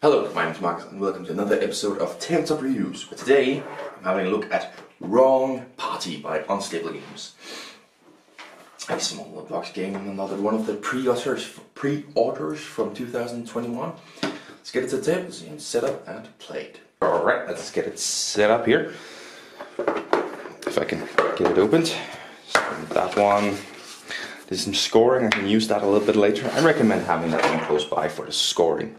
Hello, my name is Marcus and welcome to another episode of Tabletop Reviews. But today I'm having a look at Wrong Party by Unstable Games. A small box game and another one of the pre-orders from 2021. Let's get it to the table and set up and play it. Alright, let's get it set up here. If I can get it opened. Start with that one. There's some scoring, I can use that a little bit later. I recommend having that one close by for the scoring.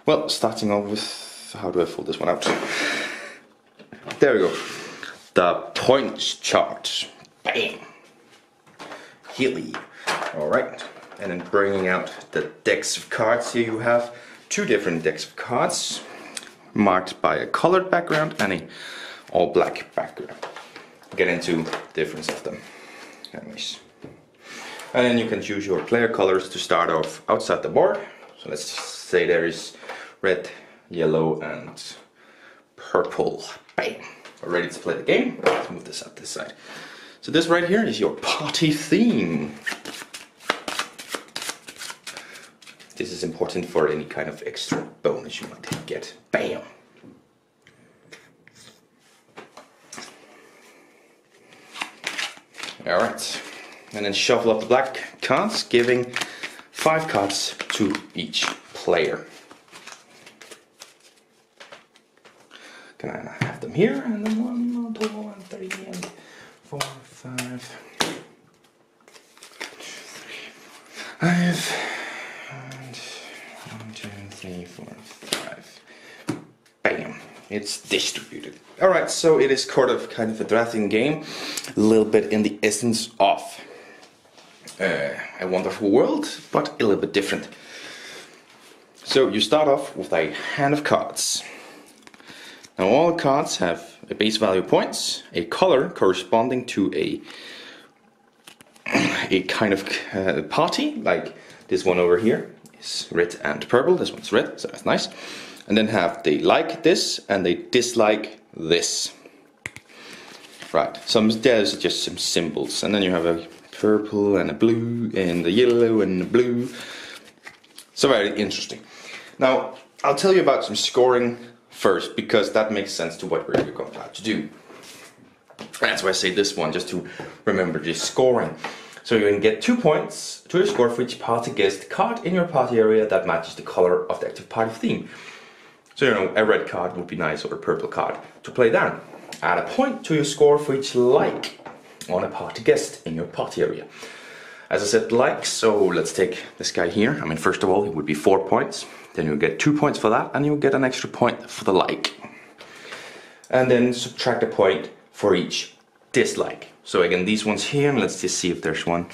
Well, starting off with, how do I fold this one out? There we go. The points chart. Bam! Hilly. Alright. And then bringing out the decks of cards. Here you have two different decks of cards, marked by a colored background and a all black background. Get into the difference of them. Anyways. And then you can choose your player colors to start off outside the board. So let's say there is red, yellow and purple. Bam! We're ready to play the game. Let's move this up this side. So this right here is your party theme. This is important for any kind of extra bonus you might get. Bam! Alright. And then shuffle up the black cards, giving 5 cards to each player. Can I have them here? And then 1, 2, 3, and 4, 5, 5, and 1, 2, 3, 4, 5. Bam! It's distributed. Alright, so it is kind of a drafting game, a little bit in the essence of A Wonderful World, but a little bit different. So you start off with a hand of cards. Now all the cards have a base value of points, a color corresponding to a kind of party, like this one over here is red and purple, this one's red, so that's nice. And then have they like this and they dislike this. Right, there's just some symbols, and then you have a purple and a blue and a yellow and a blue. So very interesting. Now I'll tell you about some scoring first, because that makes sense to what we're going to have to do. That's why I say this one, just to remember the scoring. So you can get 2 points to your score for each party guest card in your party area that matches the color of the active party theme. So you know, a red card would be nice, or a purple card to play down. Add a point to your score for each like on a party guest in your party area. As I said, like, so let's take this guy here. I mean, first of all, it would be 4 points. Then you'll get 2 points for that, and you'll get an extra point for the like. And then subtract a point for each dislike. So again, these ones here, and let's just see if there's one.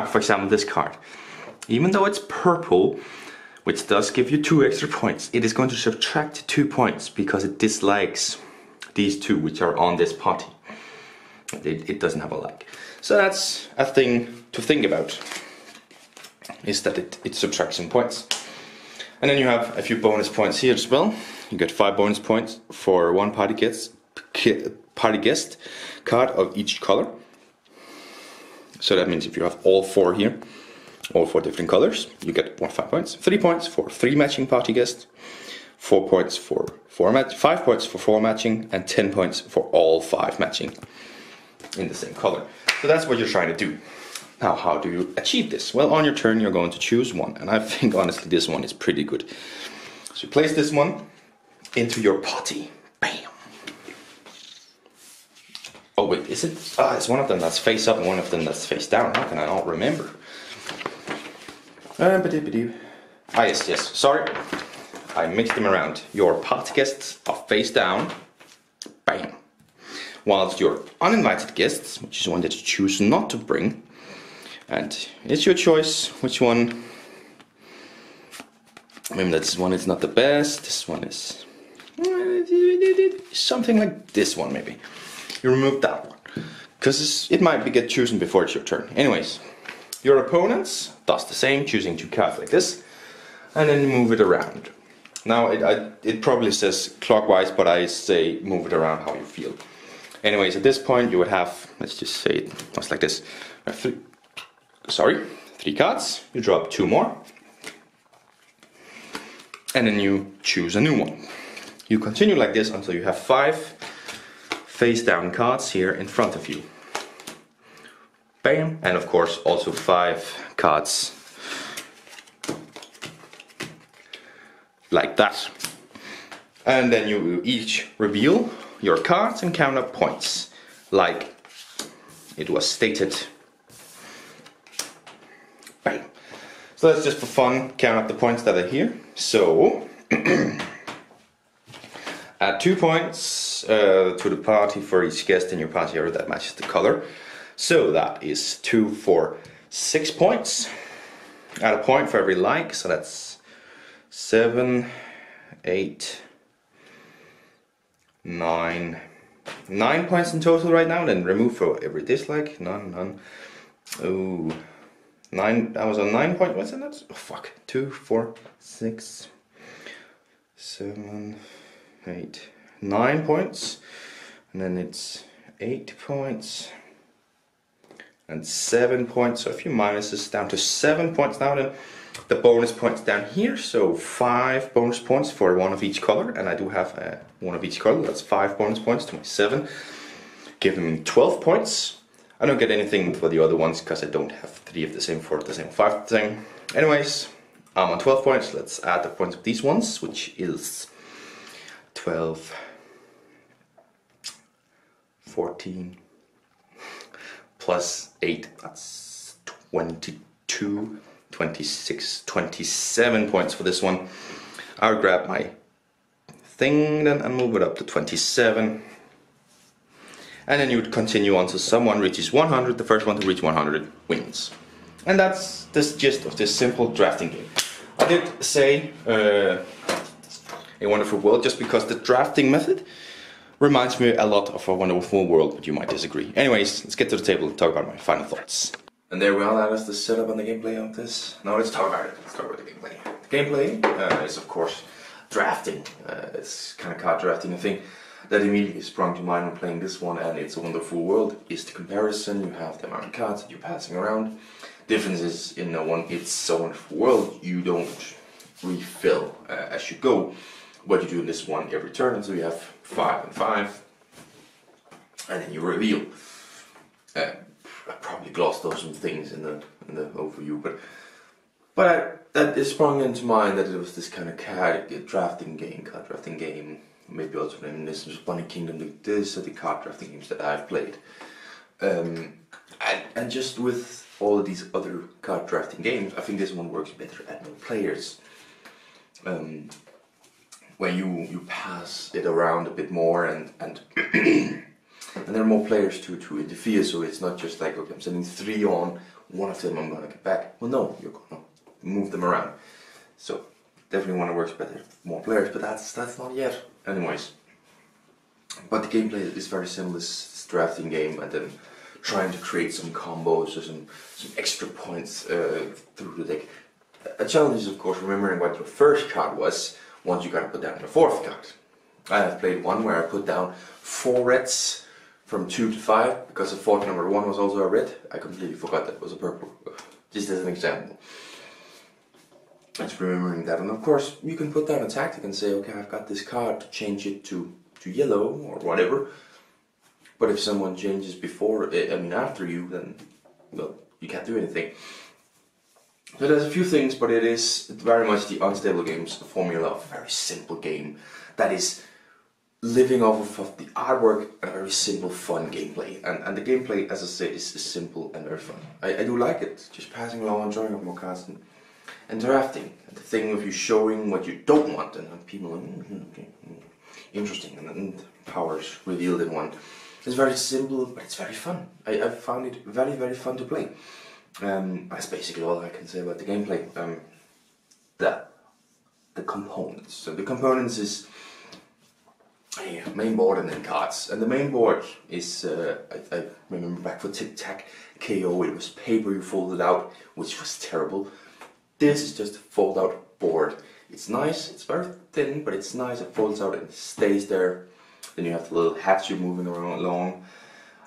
For example, this card. Even though it's purple, which does give you 2 extra points, it is going to subtract 2 points because it dislikes these 2 which are on this party. It doesn't have a like. So that's a thing to think about, is that it subtracts some points. And then you have a few bonus points here as well. You get 5 bonus points for one party guest card of each color. So that means if you have all 4 here, all 4 different colors, you get 5 points. 3 points for 3 matching party guests, 4 points for 5 points for 4 matching, and 10 points for all 5 matching in the same color. So that's what you're trying to do. Now, how do you achieve this? Well, on your turn you're going to choose one, and I think honestly this one is pretty good. So you place this one into your party. Bam! Oh wait, is it? It's one of them that's face up and one of them that's face down. How can I not remember? Yes, sorry. I mixed them around. Your party guests are face down. Bam! Whilst your uninvited guests, which is one that you choose not to bring, and it's your choice which one. Maybe this one is not the best. This one is something like this one maybe. You remove that one, because it might get chosen before it's your turn. Anyways, your opponents does the same, choosing 2 cards like this, and then move it around. Now it probably says clockwise, but I say move it around how you feel. Anyways, at this point you would have, let's just say it was like this. 3 cards, you drop 2 more. and then you choose a new one. You continue like this until you have 5 face down cards here in front of you. Bam! And of course also 5 cards like that. And then you will each reveal your cards and count up points, like it was stated. Bam! So that's just for fun, count up the points that are here. So add 2 points to the party for each guest in your party area that matches the color. So that is 2, 4, 6 points. Add a point for every like, so that's 7, 8, 9. 9 points in total right now. Then remove for every dislike. None. Oh, 9. I was on 9 point. What's in that? Oh fuck. 2, 4, 6, 7, 8, 9 points, and then it's 8 points and 7 points. So a few minuses down to 7 points now. Then the bonus points down here. So 5 bonus points for one of each color, and I do have one of each color. That's 5 bonus points to my 7, giving me 12 points. I don't get anything for the other ones because I don't have 3 of the same, 4 of the same, 5 of the same. Anyways, I'm on 12 points. Let's add the points of these ones, which is 12, 14 plus 8, that's 22, 26, 27 points for this one. I'll grab my thing then and move it up to 27. And then you would continue on till someone reaches 100. The first one to reach 100 wins. And that's the gist of this simple drafting game. I did say A Wonderful World just because the drafting method reminds me a lot of A Wonderful World, but you might disagree. Anyways, let's get to the table and talk about my final thoughts. And there we are, that is the setup and the gameplay of this. Now let's talk about it. Let's talk about the gameplay. The gameplay is of course drafting. It's kind of card drafting. I think that immediately sprung to mind when playing this one, and It's a Wonderful World is the comparison. You have the amount of cards that you're passing around. Difference is in It's a Wonderful World, you don't refill as you go. What you do in this one every turn, so you have 5 and 5, and then you reveal. I probably glossed over some things in the overview, but that is sprung into mind that it was this kind of card drafting game. Maybe also reminiscent of Bunny Kingdom. These are the card drafting games that I've played, and just with all of these other card drafting games, I think this one works better at more players. Where you pass it around a bit more, and and there are more players to interfere, so it's not just like, okay, I'm sending 3 on, one of them I'm gonna get back. Well, no, you're gonna move them around. So definitely one that works better with more players, but that's not yet. Anyways, but the gameplay is very similar. This drafting game, and then trying to create some combos or some extra points through the deck. A challenge is of course remembering what your first card was. Once you gotta put down your 4th card. I have played one where I put down 4 reds from 2 to 5 because the 4th number 1 was also a red. I completely forgot that it was a purple. Just as an example. Just remembering that, and of course you can put down a tactic and say, okay, I've got this card to change it to yellow or whatever. But if someone changes before, after you, then well, you can't do anything. So there's a few things, but it is very much the Unstable Games formula of a very simple game that is living off of the artwork and a very simple, fun gameplay. And the gameplay, as I say, is simple and very fun. I do like it, just passing along and drawing up more cards and drafting. And the thing of you showing what you don't want, and people are okay, interesting, and powers revealed in one. It's very simple, but it's very fun. I found it very, very fun to play. That's basically all I can say about the gameplay. The components. So the components is a main board and then cards. And the main board is, I remember back for Tic Tac KO, it was paper you folded out, which was terrible. This is just a fold out board. It's nice, it's very thin, but it's nice, it folds out and stays there. Then you have the little hats you're moving around along.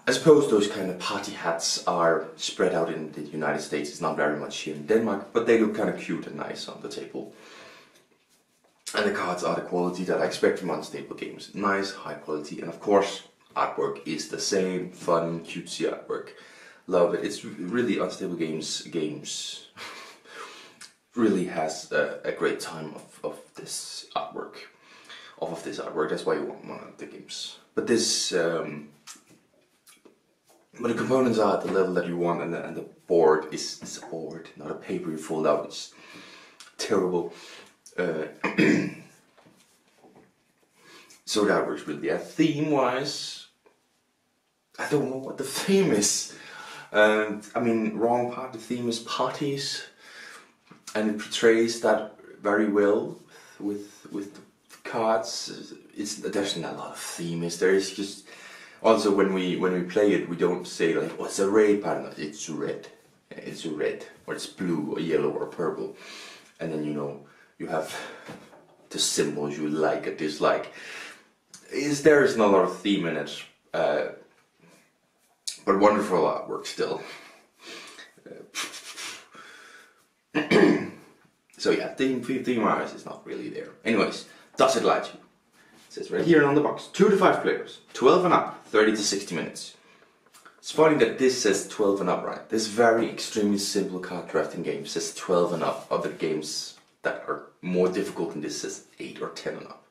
I suppose those kind of party hats are spread out in the United States. It's not very much here in Denmark, but they look kind of cute and nice on the table. And the cards are the quality that I expect from unstable games. Nice, high quality, and of course, artwork is the same, fun, cutesy artwork. Love it. It's really unstable games really has a great time of this artwork. Of this artwork, that's why you want one of the games. But this, but the components are at the level that you want, and the board is a board, not a paper you fold out. It's terrible. So that works really. Theme-wise, I don't know what the theme is. I mean, wrong part. The theme is parties, and it portrays that very well with the cards. There's not a lot of theme. There's just also when we play it, we don't say like, "Oh, it's a red pattern." It's red. It's red, or it's blue, or yellow, or purple, and then you have the symbols you like or dislike. There is not a lot of theme in it, but wonderful artwork still. So yeah, theme-wise is not really there. Anyways, does it lie to you? It says right here on the box, 2 to 5 players, 12 and up, 30 to 60 minutes. It's funny that this says 12 and up, right? This very extremely simple card drafting game says 12 and up. Other games that are more difficult than this says 8 or 10 and up.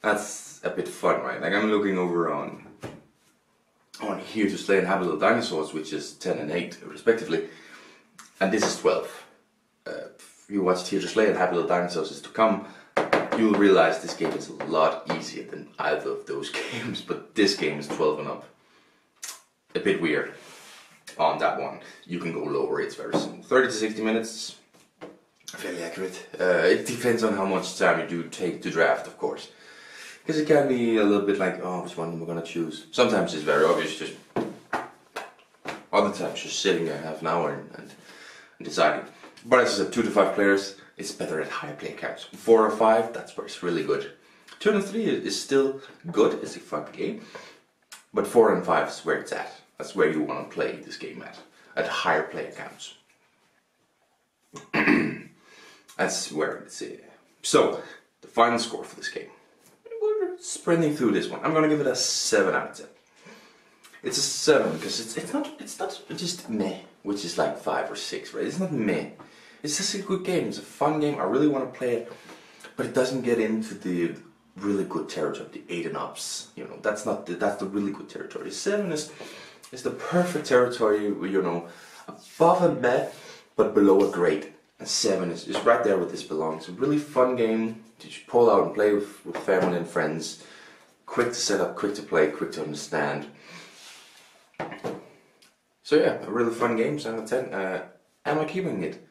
That's a bit fun, right? Like I'm looking over on Here to Slay and Have Little Dinosaurs, which is 10 and 8 respectively, and this is 12. If you watched Here to Slay and Have Little Dinosaurs is to come, you'll realize this game is a lot easier than either of those games, but this game is 12 and up. A bit weird on that one. You can go lower, it's very simple. 30 to 60 minutes, fairly accurate. It depends on how much time you do take to draft, of course. Because it can be a little bit like, oh, which one am I gonna choose? Sometimes it's very obvious, just other times just sitting there half an hour and deciding. But as I said, 2 to 5 players, it's better at higher player counts. 4 or 5, that's where it's really good. 2 and 3 is still good, it's a fun game. But 4 and 5 is where it's at. That's where you want to play this game at higher player counts. That's where it's at. So, the final score for this game. We're sprinting through this one. I'm gonna give it a 7 out of 10. It's a 7 because it's not just meh, which is like 5 or 6, right? It's not meh. It's just a good game. It's a fun game. I really want to play it, but it doesn't get into the really good territory, the 8 and ups. That's the really good territory. 7 is the perfect territory, above a meh, but below a great. And 7 is right there where this belongs. A really fun game to pull out and play with family and friends. Quick to set up, quick to play, quick to understand. So yeah, a really fun game, 7 out of 10. Am I keeping it?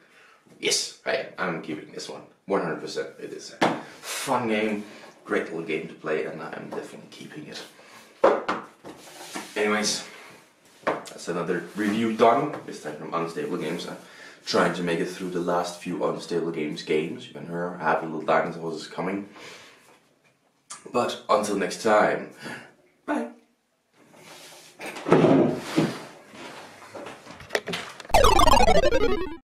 Yes, I'm keeping this one. 100%. It is a fun game, great little game to play, and I'm definitely keeping it. Anyways, that's another review done, this time from Unstable Games. I'm trying to make it through the last few Unstable Games. You can hear Happy Little Dinosaurs is coming. But until next time, bye.